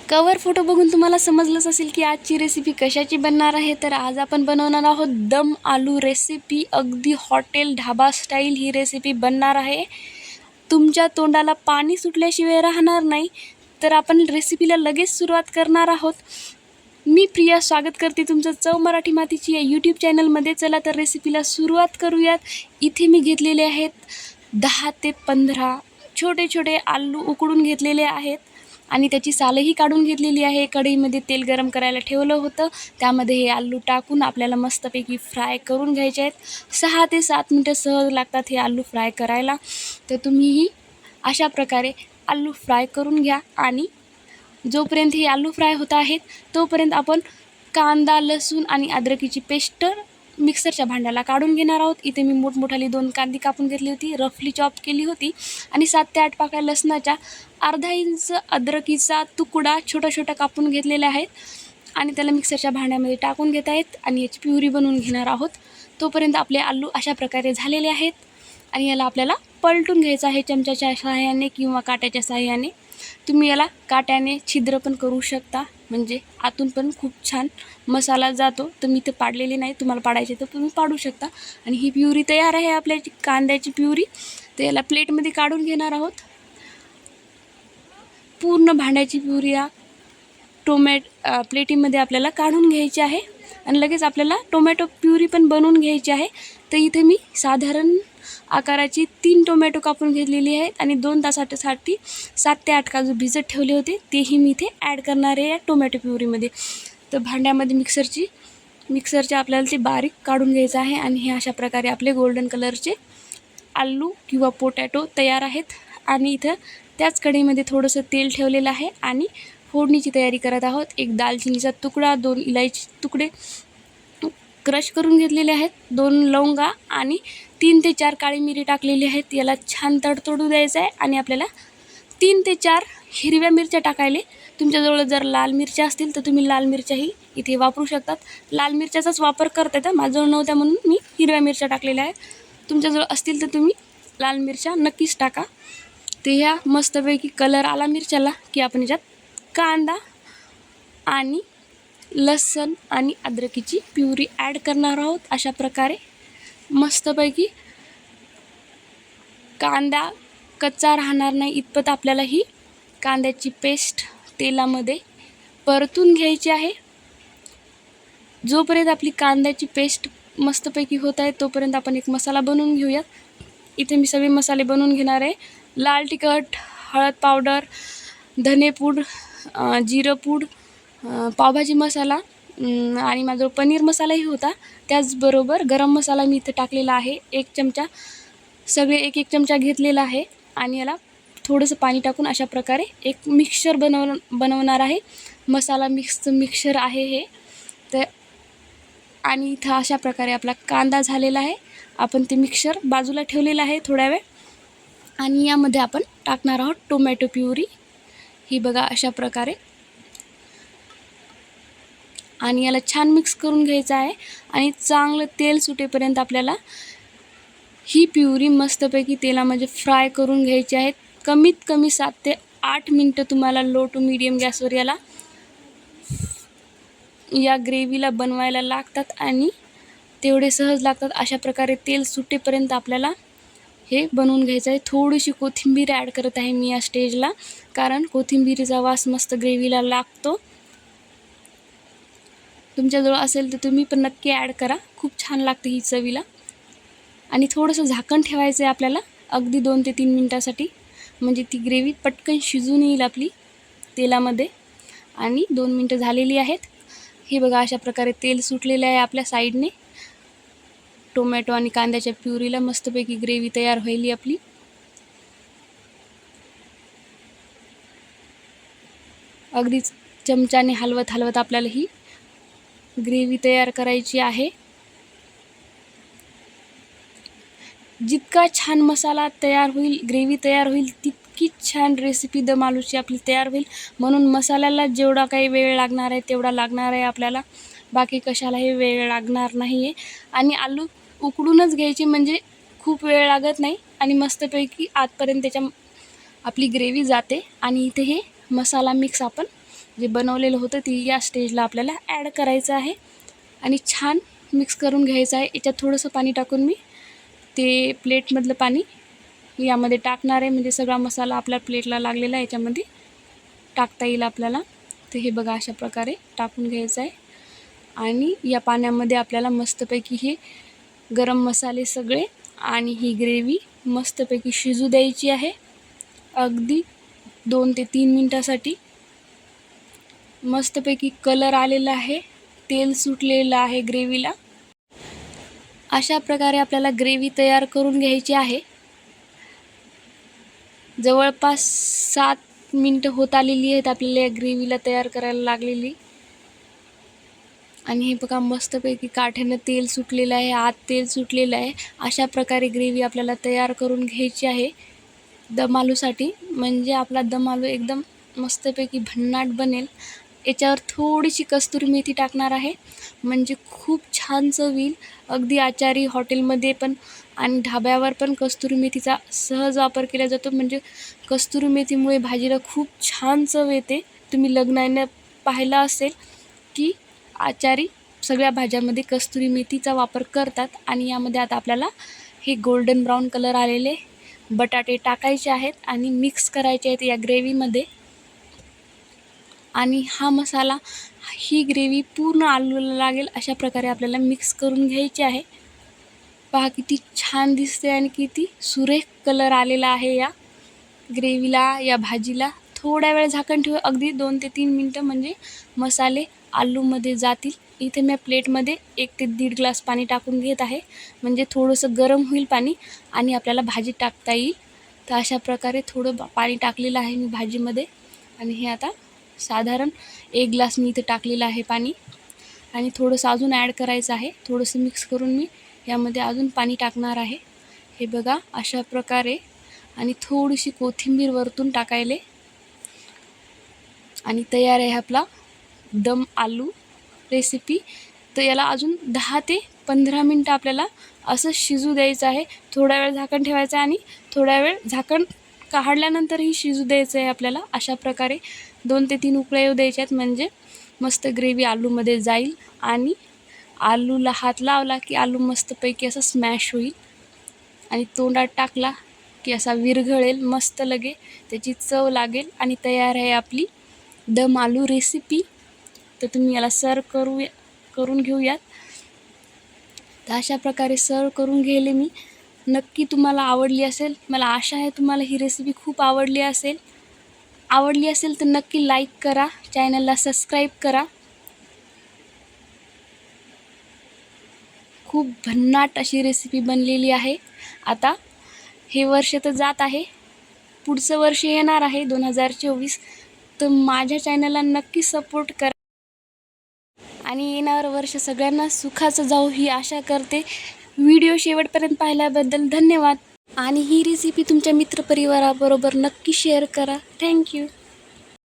Cover photo बघून तुम्हाला समजलंच असेल की आजची रेसिपी कशाची बनणार आहे. तर आज आपण बनवणार आहोत दम आलू रेसिपी. अगदी हॉटेल ढाबा स्टाईल ही रेसिपी बनणार आहे. तुमच्या तोंडाला पाणी सुटल्याशिवाय राहणार नाही. तर आपण रेसिपीला लगेच सुरुवात करणार आहोत. मी प्रिया स्वागत करते तुमचं चव मराठी मातीची या यूट्यूब चॅनलमध्ये. चला तर रेसिपीला सुरुवात करूयात. इथे मी घेतलेले आहेत 10 ते 15 छोटे छोटे आलू उकडून घेतलेले आहेत आणि त्याची सालही काढून घेतलेली आहे. कढईमध्ये तेल गरम करायला ठेवलं होतं. त्यामध्ये हे आलू टाकून आपल्याला मस्तपैकी फ्राय करून घ्यायचे आहेत. 6 ते 7 मिनटं सहज लागतात हे आलू फ्राय करायला. तर तुम्हीही अशा प्रकारे आलू फ्राय करून घ्या. आणि जोपर्यंत हे आलू फ्राय होत आहेत तोपर्यंत आपण कांदा, लसूण आणि अद्रकीची पेस्ट मिक्सरच्या भांड्याला काढून घेणार आहोत. इथे मी मोठमोठाली 2 कांदी कापून घेतली होती, रफली चॉप केली होती आणि 7 ते 8 पाकळ्या लसणाच्या, अर्धा इंच अद्रकीचा तुकडा छोटा छोटा कापून घेतलेला आहे आणि त्याला मिक्सरच्या भांड्यामध्ये टाकून घेत आहेत आणि याची प्युरी बनवून घेणार आहोत. तोपर्यंत आपले आलू अशा प्रकारे झालेले आहेत आणि याला आपल्याला पलटून घ्यायचं आहे चमच्याच्या सहाय्याने किंवा काट्याच्या सहाय्याने. तुम्ही याला काट्याने छिद्र पण करू शकता, म्हणजे आतून पण खूप छान मसाला जातो. तर मी ते पाडलेले नाही, तुम्हाला पाडायचे तर तुम्ही पाडू शकता. आणि ही प्युरी तयार आहे आपल्याची कांद्याची प्युरी. तर याला प्लेटमध्ये काढून घेणार आहोत. पूर्ण भांड्याची प्युरी या प्लेटीमध्ये आपल्याला काढून घ्यायची आहे आणि लगेच आपल्याला टोमॅटो प्युरी पण बनवून घ्यायची आहे. तर इथे मी साधारण आकाराची 3 टोमॅटो कापून घेतलेली आहेत आणि 2 तासासाठी 7 ते 8 काजू भिजत ठेवले होते, तेही मी इथे ॲड करणार आहे या टोमॅटो प्युरीमध्ये. तर भांड्यामध्ये मिक्सरचे आपल्याला ते बारीक काढून घ्यायचं आहे. आणि हे अशा प्रकारे आपले गोल्डन कलरचे आलू किंवा पोटॅटो तयार आहेत. आणि इथं त्याच कढईमध्ये थोडंसं तेल ठेवलेलं आहे आणि फोडणीची तयारी करत आहोत. एक दालचिनीचा तुकडा, 2 इलायची तुकडे क्रश करून घेतलेले आहेत, 2 लवंगा आणि 3 ते 4 काळी मिरी टाकलेली आहेत. याला छान तडतडू द्यायचं आहे आणि आपल्याला 3 ते 4 हिरव्या मिरच्या टाकायले. तुमच्याजवळ जर लाल मिरच्या असतील तर तुम्ही लाल मिरच्याही इथे वापरू शकतात. लाल मिरच्याचाच वापर करता येतं, माझ्याजवळ नव्हत्या म्हणून मी हिरव्या मिरच्या टाकलेल्या आहेत. तुमच्याजवळ असतील तर तुम्ही लाल मिरच्या नक्कीच टाका. ते ह्या मस्तपैकी कलर आला मिरच्याला की आपण याच्यात कांदा आणि लसूण आणि अद्रकीची प्युरी ॲड करणार आहोत. अशा प्रकारे मस्तपैकी कांदा कच्चा राहणार नाही इतपत आपल्याला ही कांद्याची पेस्ट तेलामध्ये परतून घ्यायची आहे. जोपर्यंत आपली कांद्याची पेस्ट मस्तपैकी होत आहे तोपर्यंत आपण एक मसाला बनवून घेऊयात. इथे मी सगळे मसाले बनवून घेणार आहे. लाल तिखट, हळद पावडर, धनेपूड, जिरं पूड, पावभाजी मसाला आणि माझा पनीर मसालाही होता. त्याचबरोबर गरम मसाला मी इथे टाकलेला आहे 1 चमचा. सगळे 1-1 चमचा घेतलेला आहे आणि याला थोडंसं पाणी टाकून अशा प्रकारे एक मिक्सचर बनवणार आहे. मसाला मिक्सचर आहे हे. तर आणि इथं अशा प्रकारे आपला कांदा झालेला आहे. आपण ते मिक्सचर बाजूला ठेवलेलं आहे थोड्या वेळ. आणि यामध्ये आपण टाकणार आहोत टोमॅटो प्युरी. ही बघा अशा प्रकारे. आणि याला छान मिक्स करून घ्यायचं आहे आणि चांगलं तेल सुटेपर्यंत आपल्याला ही प्युरी मस्तपैकी तेलामध्ये फ्राय करून घ्यायची आहे. कमीत कमी 7 ते 8 मिनटं तुम्हाला लो टू मीडियम गॅसवर या ग्रेव्हीला बनवायला लागतात आणि तेवढे सहज लागतात. अशा प्रकारे तेल सुटेपर्यंत आपल्याला हे बनवून घ्यायचं आहे. थोडीशी कोथिंबीर ॲड करत आहे मी या स्टेजला, कारण कोथिंबीरीचा वास मस्त ग्रेव्हीला लागतो. तुमच्याजवळ असेल तर तुम्ही पण नक्की ॲड करा, खूप छान लागते ही चवीला. आणि थोडंसं झाकण ठेवायचं आहे आपल्याला अगदी 2 ते 3 मिनटासाठी, म्हणजे ती ग्रेव्ही पटकन शिजून येईल आपली तेलामध्ये. आणि 2 मिनटं झालेली आहेत. हे बघा अशा प्रकारे तेल सुटलेलं आहे आपल्या साईडने. टोमॅटो आणि कांद्याच्या प्युरीला मस्तपैकी ग्रेव्ही तयार व्हायली आपली. अगदी चमच्याने हलवत हलवत आपल्याला ही ग्रेव्ही तयार करायची आहे. जितका छान मसाला तयार होईल, ग्रेव्ही तयार होईल, तितकी छान रेसिपी दम आलूची आपली तयार होईल. म्हणून मसाल्याला जेवढा काही वेळ लागणार आहे तेवढा लागणार आहे आपल्याला, बाकी कशालाही वेळ लागणार नाही आहे. आणि आलू उकडूनच घ्यायचे म्हणजे खूप वेळ लागत नाही आणि मस्तपैकी आतपर्यंत आपली ग्रेव्ही जाते. आणि इथे हे मसाला मिक्स आपण जे बनवलेलं होतं ती या स्टेजला आपल्याला ॲड करायचं आहे आणि छान मिक्स करून घ्यायचं आहे. याच्यात थोडंसं पाणी टाकून मी ते प्लेटमधलं पाणी यामध्ये टाकणार आहे, म्हणजे सगळा मसाला आपल्या प्लेटला लागलेला आहे याच्यामध्ये टाकता येईल आपल्याला. तर हे बघा अशा प्रकारे टाकून घ्यायचं आहे आणि या पाण्यामध्ये आपल्याला मस्तपैकी हे गरम मसाले सगळे आणि ही ग्रेव्ही मस्तपैकी शिजू द्यायची आहे अगदी 2 ते 3 मिनटासाठी. मस्तपैकी कलर आलेला आहे, तेल सुटलेलं आहे ग्रेव्हीला. अशा प्रकारे आपल्याला ग्रेव्ही तयार करून घ्यायची आहे. जवळपास 7 मिनटं होत आलेली आहेत आपल्याला या ग्रेव्हीला तयार करायला लागलेली. आणि हे बघा मस्तपैकी काठ्यानं तेल सुटलेलं आहे, आत तेल सुटलेलं आहे. अशा प्रकारे ग्रेव्ही आपल्याला तयार करून घ्यायची आहे दम आलूसाठी, म्हणजे आपला दम आलू एकदम मस्तपैकी भन्नाट बनेल. याच्यावर थोडीशी कस्तुरी मेथी टाकणार आहे, म्हणजे खूप छान चव येईल. अगदी आचारी हॉटेलमध्ये पण आणि ढाब्यावर पण कस्तुरी मेथीचा सहज वापर केला जातो, म्हणजे कस्तुरी मेथीमुळे भाजीला खूप छान चव येते. तुम्ही लग्नाने पाहिलं असेल की आचारी सगळ्या भाज्यामध्ये कस्तुरी मेथीचा वापर करतात. आणि यामध्ये आता आपल्याला हे गोल्डन ब्राऊन कलर आलेले बटाटे टाकायचे आहेत आणि मिक्स करायचे आहेत या ग्रेव्हीमध्ये. आणि हा मसाला, ही ग्रेव्ही पूर्ण आलूला लागेल अशा प्रकारे आपल्याला मिक्स करून घ्यायची आहे. पहा किती छान दिसते आणि किती सुरेख कलर आलेला आहे या ग्रेव्हीला, या भाजीला. थोड्या वेळ झाकण ठेवू, अगदी 2 ते 3 मिनटं, म्हणजे मसाले आलूमध्ये जातील. इथे मी प्लेटमध्ये 1 ते 1.5 ग्लास पाणी टाकून घेत आहे, म्हणजे थोडंसं गरम होईल पाणी आणि आपल्याला भाजी टाकता येईल. तर अशा प्रकारे थोडं पाणी टाकलेलं आहे मी भाजीमध्ये. आणि हे आता साधारण 1 ग्लास मी इथे टाकलेलं आहे पाणी आणि थोडंसं अजून ॲड करायचं आहे. थोडंसं मिक्स करून मी यामध्ये अजून पाणी टाकणार आहे. हे बघा अशा प्रकारे, आणि थोडीशी कोथिंबीर वरतून टाकायले. आणि तयार आहे आपला दम आलू रेसिपी. तर याला अजून 10 ते 15 मिनटं आपल्याला असं शिजू द्यायचं आहे. थोडा वेळ झाकण ठेवायचं आहे आणि थोडा वेळ झाकण काढल्यानंतरही शिजू द्यायचं आहे आपल्याला. अशा प्रकारे 2 ते 3 उकळ्या येऊ द्यायच्यात, म्हणजे मस्त ग्रेव्ही आलूमध्ये जाईल आणि आलूला हात लावला की आलू मस्तपैकी असा स्मॅश होईल आणि तोंडात टाकला की असा विरघळेल मस्त लगे, त्याची चव लागेल. आणि तयार आहे आपली दम आलू रेसिपी. तर तुम्ही याला सर्व करून घेऊयात. तर अशा प्रकारे सर्व करून घ्यायले मी. नक्की तुम्हाला आवडली असेल, मला आशा आहे तुम्हाला ही रेसिपी खूप आवडली असेल तर नक्की लाईक करा, चॅनलला सबस्क्राईब करा. खूप भन्नाट अशी रेसिपी बनलेली आहे. आता हे वर्ष तर जात आहे, पुढचं वर्ष येणार आहे 2024. तर माझ्या चॅनलला नक्की सपोर्ट करा आणि येणारं वर्ष सगळ्यांना सुखाचं जाऊ ही आशा करते. व्हिडिओ शेवटपर्यंत पाहिल्याबद्दल धन्यवाद. आणि ही रेसिपी तुमच्या मित्रपरिवाराबरोबर नक्की शेअर करा. थँक्यू.